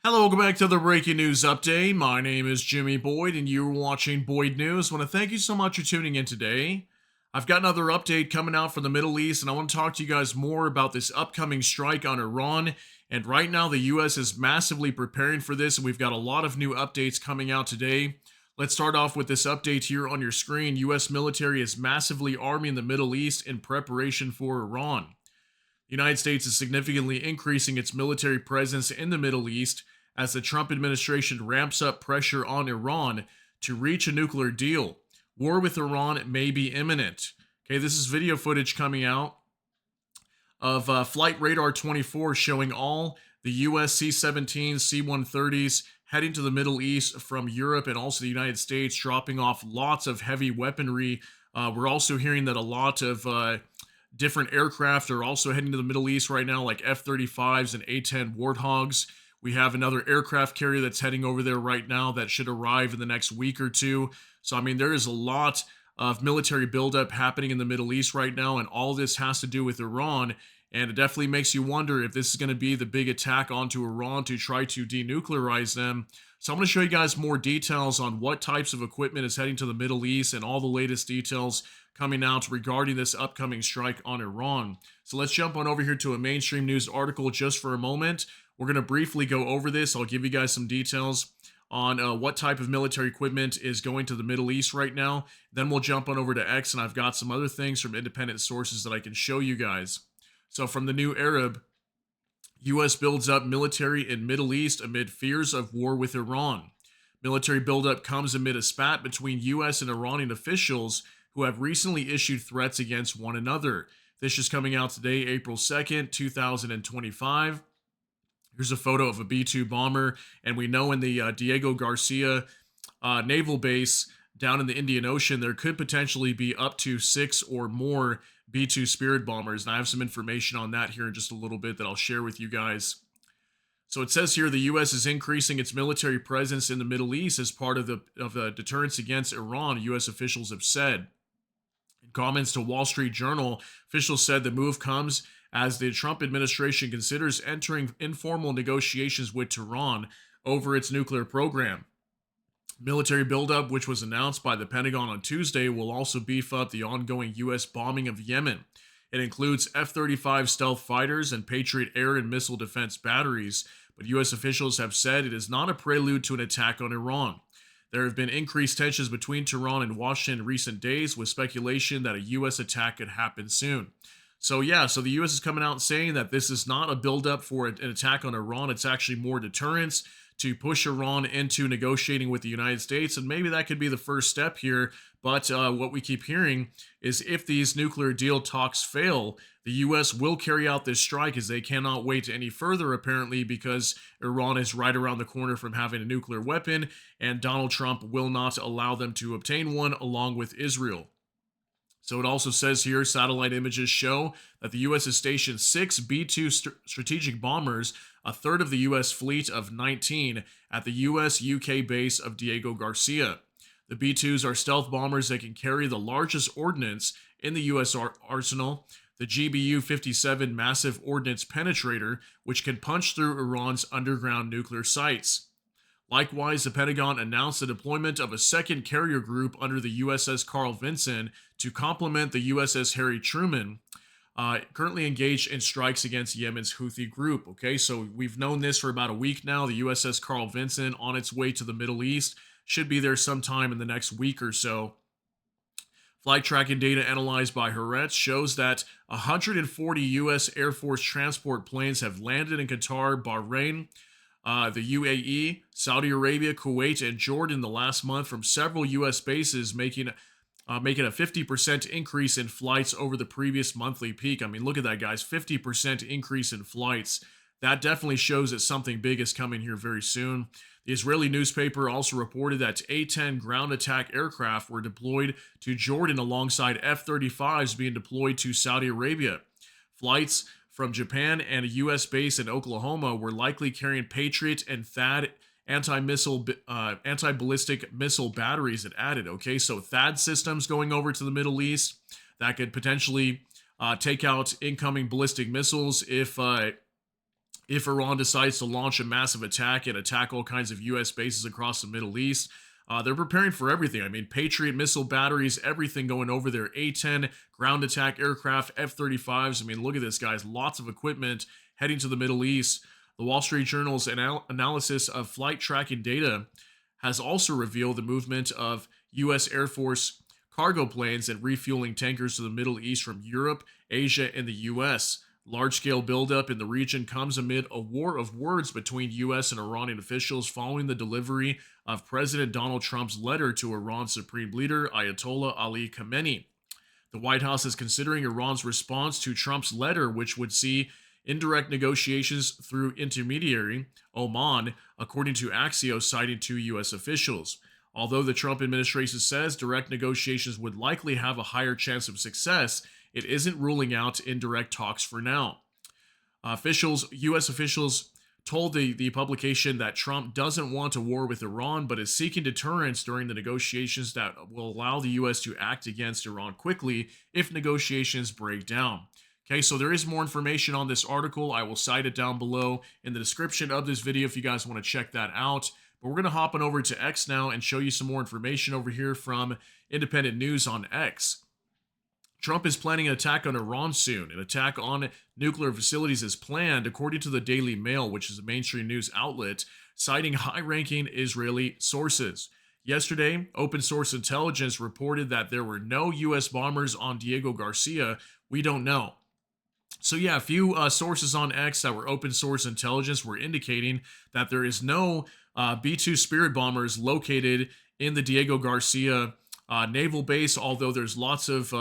Hello, welcome back to the breaking news update. My name is Jimmy Boyd, and you're watching Boyd News. I want to thank you so much for tuning in today. I've got another update coming out from the Middle East, and I want to talk to you guys more about this upcoming strike on Iran. And right now, the U.S. is massively preparing for this, and we've got a lot of new updates coming out today. Let's start off with this update here on your screen. U.S. military is massively arming the Middle East in preparation for Iran. The United States is significantly increasing its military presence in the Middle East as the Trump administration ramps up pressure on Iran to reach a nuclear deal. War with Iran may be imminent. Okay, this is video footage coming out of Flight Radar 24 showing all the US C-17s, C-130s heading to the Middle East from Europe and also the United States, dropping off lots of heavy weaponry. We're also hearing that a lot of different aircraft are also heading to the Middle East right now, like F-35s and A-10 Warthogs. We have another aircraft carrier that's heading over there right now that should arrive in the next week or two. So, I mean, there is a lot of military buildup happening in the Middle East right now, and all this has to do with Iran. And it definitely makes you wonder if this is going to be the big attack onto Iran to try to denuclearize them. So I'm going to show you guys more details on what types of equipment is heading to the Middle East and all the latest details coming out regarding this upcoming strike on Iran. So let's jump on over here to a mainstream news article just for a moment. We're going to briefly go over this. I'll give you guys some details on what type of military equipment is going to the Middle East right now. Then we'll jump on over to X, and I've got some other things from independent sources that I can show you guys. So from the New Arab, U.S. builds up military in Middle East amid fears of war with Iran. Military buildup comes amid a spat between U.S. and Iranian officials who have recently issued threats against one another. This is coming out today, April 2nd, 2025. Here's a photo of a B-2 bomber, and we know in the Diego Garcia naval base down in the Indian Ocean, there could potentially be up to 6 or more B-2 Spirit bombers, and I have some information on that here in just a little bit that I'll share with you guys. So it says here the U.S. is increasing its military presence in the Middle East as part of the deterrence against Iran, U.S. officials have said. In comments to Wall Street Journal, officials said the move comes as the Trump administration considers entering informal negotiations with Tehran over its nuclear program. Military buildup, which was announced by the Pentagon on Tuesday, will also beef up the ongoing U.S. bombing of Yemen. It includes F-35 stealth fighters and Patriot air and missile defense batteries, but U.S. officials have said it is not a prelude to an attack on Iran. There have been increased tensions between Tehran and Washington in recent days, with speculation that a U.S. attack could happen soon. So the U.S. is coming out and saying that this is not a buildup for an attack on Iran. It's actually more deterrence to push Iran into negotiating with the United States, and maybe that could be the first step here. But what we keep hearing is if these nuclear deal talks fail, the U.S. will carry out this strike, as they cannot wait any further, apparently, because Iran is right around the corner from having a nuclear weapon, and Donald Trump will not allow them to obtain one, along with Israel. So it also says here, satellite images show that the U.S. has stationed 6 B-2 strategic bombers, a third of the U.S. fleet of 19, at the U.S.-UK base of Diego Garcia. The B-2s are stealth bombers that can carry the largest ordnance in the U.S. arsenal, the GBU-57 Massive Ordnance Penetrator, which can punch through Iran's underground nuclear sites. Likewise, the Pentagon announced the deployment of a second carrier group under the USS Carl Vinson to complement the USS Harry Truman, currently engaged in strikes against Yemen's Houthi group. Okay, so we've known this for about a week now. The USS Carl Vinson on its way to the Middle East should be there sometime in the next week or so. Flight tracking data analyzed by Haaretz shows that 140 U.S. Air Force transport planes have landed in Qatar, Bahrain, the UAE, Saudi Arabia, Kuwait, and Jordan the last month from several U.S. bases, making a 50% increase in flights over the previous monthly peak. I mean, look at that, guys, 50% increase in flights. That definitely shows that something big is coming here very soon. The Israeli newspaper also reported that A-10 ground attack aircraft were deployed to Jordan alongside F-35s being deployed to Saudi Arabia. Flights from Japan and a U.S. base in Oklahoma were likely carrying Patriot and THAAD anti-ballistic missile batteries it added. Okay, so THAAD systems going over to the Middle East that could potentially take out incoming ballistic missiles if if Iran decides to launch a massive attack and attack all kinds of U.S. bases across the Middle East. They're preparing for everything. I mean, Patriot missile batteries, everything going over there. A-10 ground attack aircraft, F-35s. I mean, look at this, guys. Lots of equipment heading to the Middle East. The Wall Street Journal's analysis of flight tracking data has also revealed the movement of U.S. Air Force cargo planes and refueling tankers to the Middle East from Europe, Asia, and the U.S. Large-scale buildup in the region comes amid a war of words between U.S. and Iranian officials following the delivery of President Donald Trump's letter to Iran's supreme leader, Ayatollah Ali Khamenei. The White House is considering Iran's response to Trump's letter, which would see indirect negotiations through intermediary Oman, according to Axios, citing two U.S. officials. Although the Trump administration says direct negotiations would likely have a higher chance of success, it isn't ruling out indirect talks for now. U.S. officials told the publication that Trump doesn't want a war with Iran, but is seeking deterrence during the negotiations that will allow the U.S. to act against Iran quickly if negotiations break down. Okay, so there is more information on this article. I will cite it down below in the description of this video if you guys want to check that out. But we're going to hop on over to X now and show you some more information over here from Independent News on X. Trump is planning an attack on Iran soon. An attack on nuclear facilities is planned, according to the Daily Mail, which is a mainstream news outlet, citing high-ranking Israeli sources. Yesterday, open source intelligence reported that there were no U.S. bombers on Diego Garcia. We don't know. So yeah, a few sources on X that were open source intelligence were indicating that there is no B-2 Spirit bombers located in the Diego Garcia naval base, although there's lots of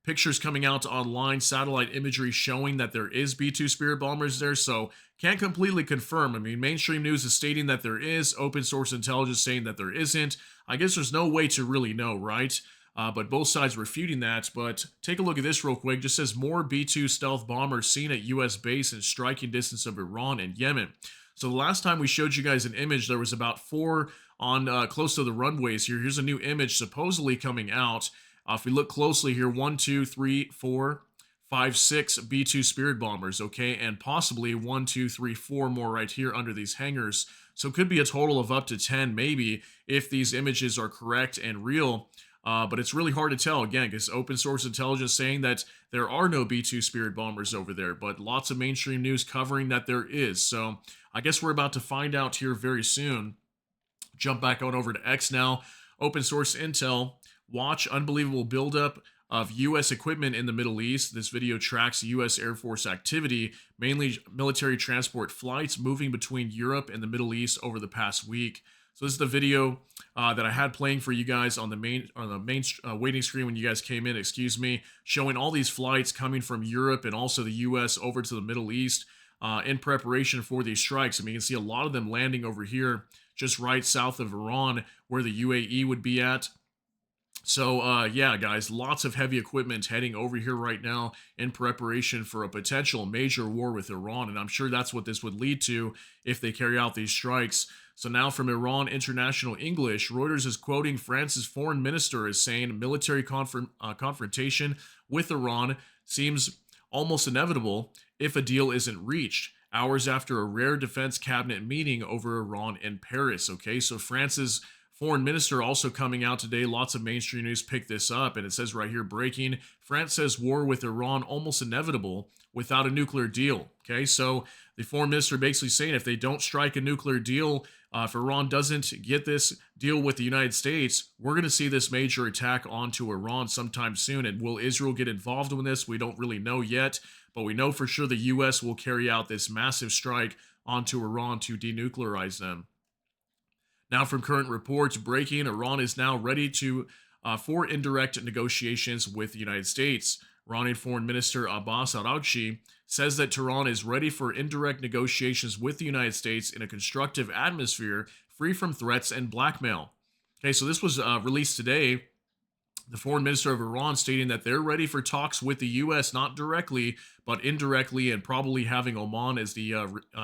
pictures coming out online, satellite imagery showing that there is B-2 Spirit bombers there, so can't completely confirm. I mean, mainstream news is stating that there is, open source intelligence saying that there isn't. I guess there's no way to really know, right? But both sides refuting that. But take a look at this real quick. Just says more B-2 stealth bombers seen at U.S. base in striking distance of Iran and Yemen. So the last time we showed you guys an image, there was about 4 on close to the runways here. Here's a new image supposedly coming out. If we look closely here, 1, 2, 3, 4, 5, 6 B-2 Spirit bombers, okay? And possibly 1, 2, 3, 4 more right here under these hangars. So it could be a total of up to 10 maybe if these images are correct and real. But it's really hard to tell, again, because open source intelligence saying that there are no B-2 Spirit bombers over there, but lots of mainstream news covering that there is. So I guess we're about to find out here very soon. Jump back on over to X now. Open source intel. Watch unbelievable buildup of U.S. equipment in the Middle East. This video tracks U.S. Air Force activity, mainly military transport flights moving between Europe and the Middle East over the past week. So this is the video that I had playing for you guys on the main waiting screen when you guys came in, showing all these flights coming from Europe and also the U.S. over to the Middle East in preparation for these strikes. I mean, you can see a lot of them landing over here just right south of Iran where the UAE would be at. So, yeah, guys, lots of heavy equipment heading over here right now in preparation for a potential major war with Iran, and I'm sure that's what this would lead to if they carry out these strikes. So now from Iran International English, Reuters is quoting France's foreign minister as saying military confrontation with Iran seems almost inevitable if a deal isn't reached, hours after a rare defense cabinet meeting over Iran in Paris. Okay, so France's foreign minister also coming out today. Lots of mainstream news picked this up, and it says right here, breaking, France says war with Iran almost inevitable without a nuclear deal. Okay, so the foreign minister basically saying if they don't strike a nuclear deal, if Iran doesn't get this deal with the United States, we're going to see this major attack onto Iran sometime soon. And will Israel get involved in this? We don't really know yet, but we know for sure the U.S. will carry out this massive strike onto Iran to denuclearize them. Now, from current reports breaking, Iran is now ready for indirect negotiations with the United States. Iranian Foreign Minister Abbas Araghchi says that Tehran is ready for indirect negotiations with the United States in a constructive atmosphere, free from threats and blackmail. Okay, so this was released today. The foreign minister of Iran stating that they're ready for talks with the U.S., not directly, but indirectly, and probably having Oman as the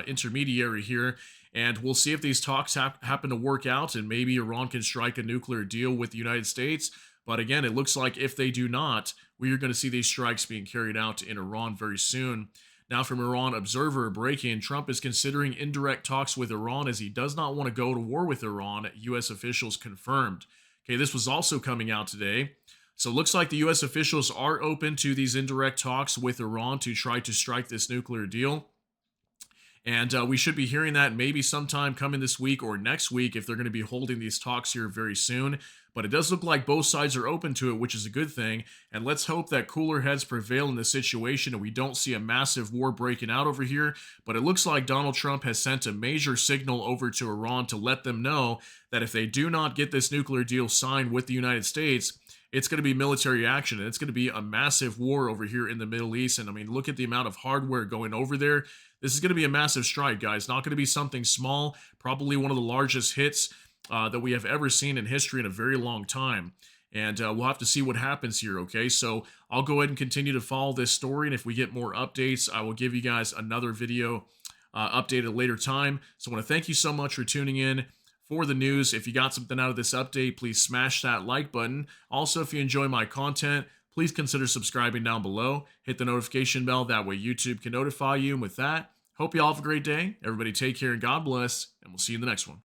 intermediary here. And we'll see if these talks happen to work out, and maybe Iran can strike a nuclear deal with the United States. But again, it looks like if they do not, we are going to see these strikes being carried out in Iran very soon. Now, from Iran Observer, breaking: Trump is considering indirect talks with Iran as he does not want to go to war with Iran, U.S. officials confirmed. Okay, this was also coming out today. So it looks like the U.S. officials are open to these indirect talks with Iran to try to strike this nuclear deal. And we should be hearing that maybe sometime coming this week or next week if they're going to be holding these talks here very soon. But it does look like both sides are open to it, which is a good thing. And let's hope that cooler heads prevail in this situation and we don't see a massive war breaking out over here. But it looks like Donald Trump has sent a major signal over to Iran to let them know that if they do not get this nuclear deal signed with the United States, it's going to be military action and it's going to be a massive war over here in the Middle East. And I mean, look at the amount of hardware going over there. This is going to be a massive strike, guys. Not going to be something small, probably one of the largest hits that we have ever seen in history in a very long time. And we'll have to see what happens here, okay? So I'll go ahead and continue to follow this story. And if we get more updates, I will give you guys another video update at a later time. So I want to thank you so much for tuning in for the news. If you got something out of this update, please smash that like button. Also, if you enjoy my content, please consider subscribing down below. Hit the notification bell. That way YouTube can notify you. And with that, hope you all have a great day. Everybody take care and God bless. And we'll see you in the next one.